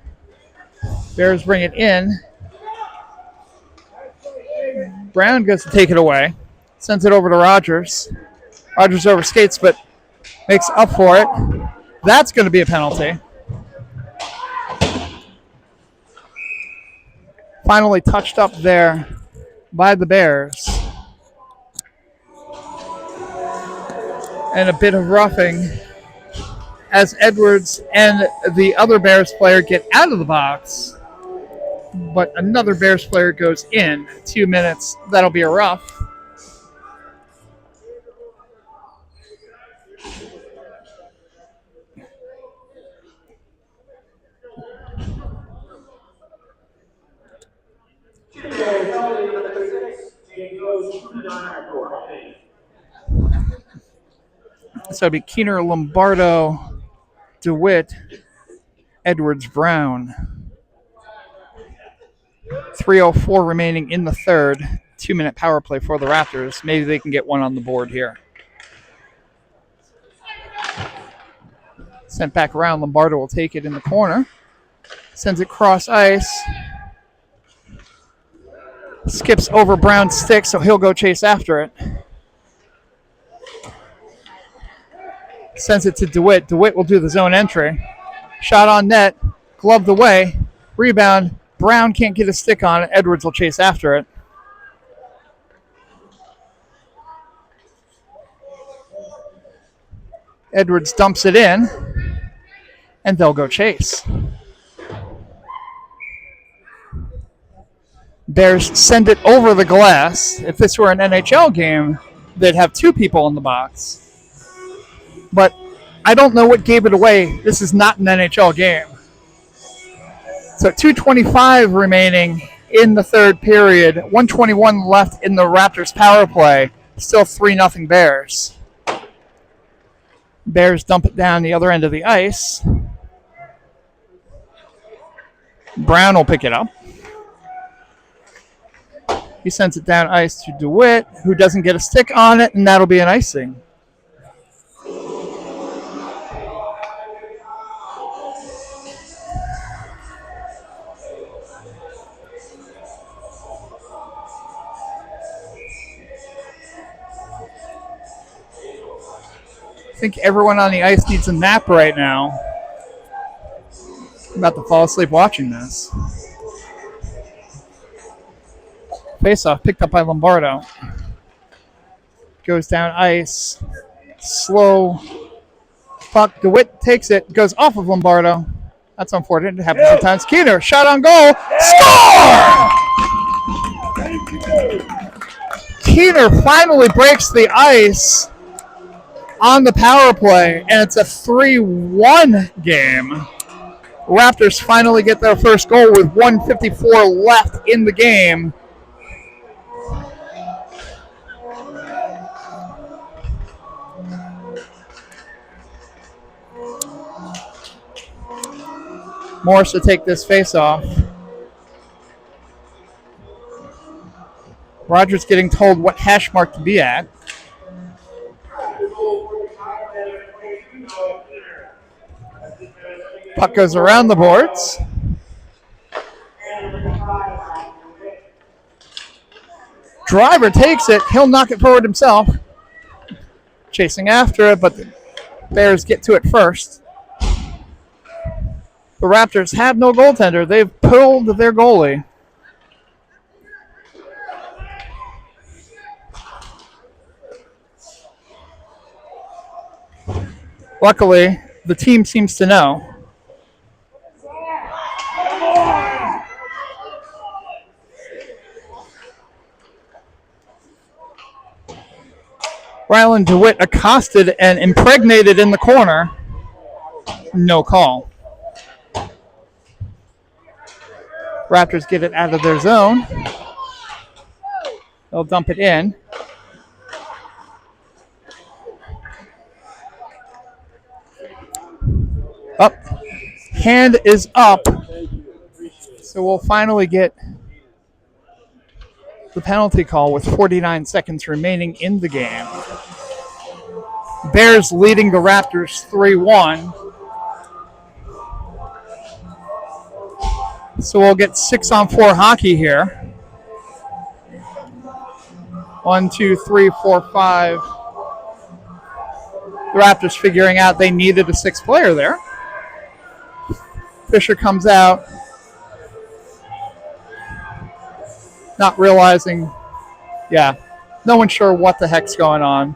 [SPEAKER 1] Bears bring it in. Brown goes to take it away. Sends it over to Rogers. Rogers overskates, but makes up for it. That's going to be a penalty. Finally touched up there by the Bears. And a bit of roughing as Edwards and the other Bears player get out of the box. but another Bears player goes in. 2 minutes. That'll be a rough. So it'd be Keener, Lombardo, DeWitt, Edwards, Brown. 3:04 remaining in the third. 2-minute power play for the Raptors. Maybe they can get one on the board here. Sent back around. Lombardo will take it in the corner. Sends it cross ice. Skips over Brown's stick, so he'll go chase after it. Sends it to DeWitt. DeWitt will do the zone entry. Shot on net. Gloved away. Rebound. Brown can't get a stick on it. Edwards will chase after it. Edwards dumps it in, and they'll go chase. Bears send it over the glass. If this were an NHL game, they'd have two people in the box. But I don't know what gave it away. This is not an NHL game. So 2:25 remaining in the third period. 1:21 left in the Raptors power play. Still 3-0 Bears. Bears dump it down the other end of the ice. Brown will pick it up. He sends it down ice to DeWitt, who doesn't get a stick on it, and that'll be an icing. I think everyone on the ice needs a nap right now. I'm about to fall asleep watching this. Face-off picked up by Lombardo. Goes down ice. Slow puck. DeWitt takes it. Goes off of Lombardo. That's unfortunate. It happens sometimes. Keener, shot on goal. Score! Keener finally breaks the ice on the power play, and it's a 3-1 game. Raptors finally get their first goal with 1:54 left in the game. Morris to take this face-off. Rogers getting told what hash mark to be at. Puck goes around the boards. Driver takes it. He'll knock it forward himself. Chasing after it, but the Bears get to it first. The Raptors have no goaltender. They've pulled their goalie. Luckily, the team seems to know. Ryland DeWitt accosted and impregnated in the corner. No call. Raptors get it out of their zone. They'll dump it in. Up. Hand is up. So we'll finally get the penalty call with 49 seconds remaining in the game. Bears leading the Raptors 3-1. So we'll get 6-on-4 hockey here. 1, 2, 3, 4, 5. The Raptors figuring out they needed a sixth player there. Fisher comes out. Not realizing, no one's sure what the heck's going on.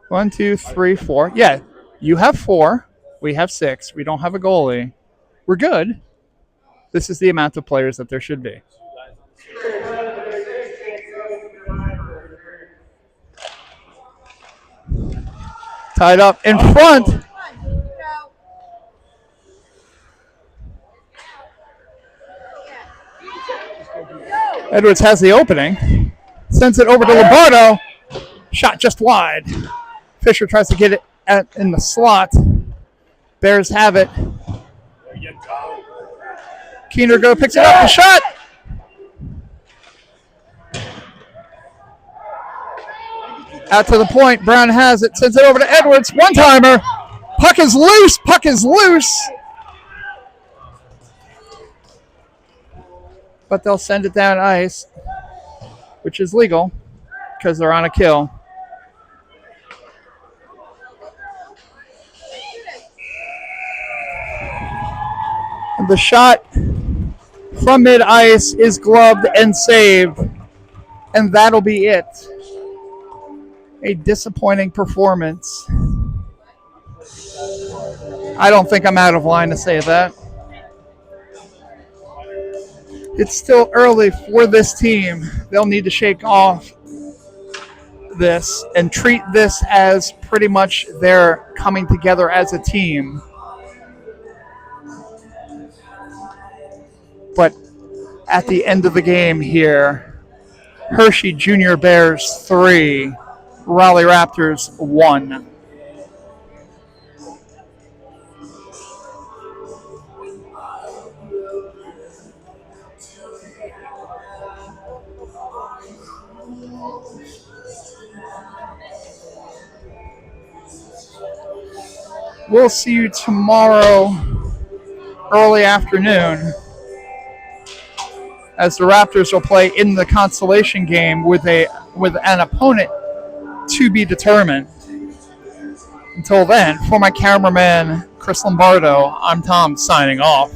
[SPEAKER 1] 1, 2, 3, 4. Yeah, you have 4. We have 6. We don't have a goalie. We're good. This is the amount of players that there should be. Tied up in front. Edwards has the opening. Sends it over to Lombardo. Shot just wide. Fisher tries to get it in the slot. Bears have it. Keener picks it up. The shot. Out to the point. Brown has it. Sends it over to Edwards. One-timer. Puck is loose. Puck is loose. But they'll send it down ice, which is legal because they're on a kill. And the shot from mid-ice is gloved and saved, and that'll be it. A disappointing performance. I don't think I'm out of line to say that. It's still early for this team. They'll need to shake off this and treat this as pretty much their coming together as a team. But at the end of the game here, Hershey Junior Bears 3, Raleigh Raptors 1. We'll see you tomorrow early afternoon as the Raptors will play in the consolation game with an opponent to be determined. Until then, for my cameraman, Chris Lombardo, I'm Tom signing off.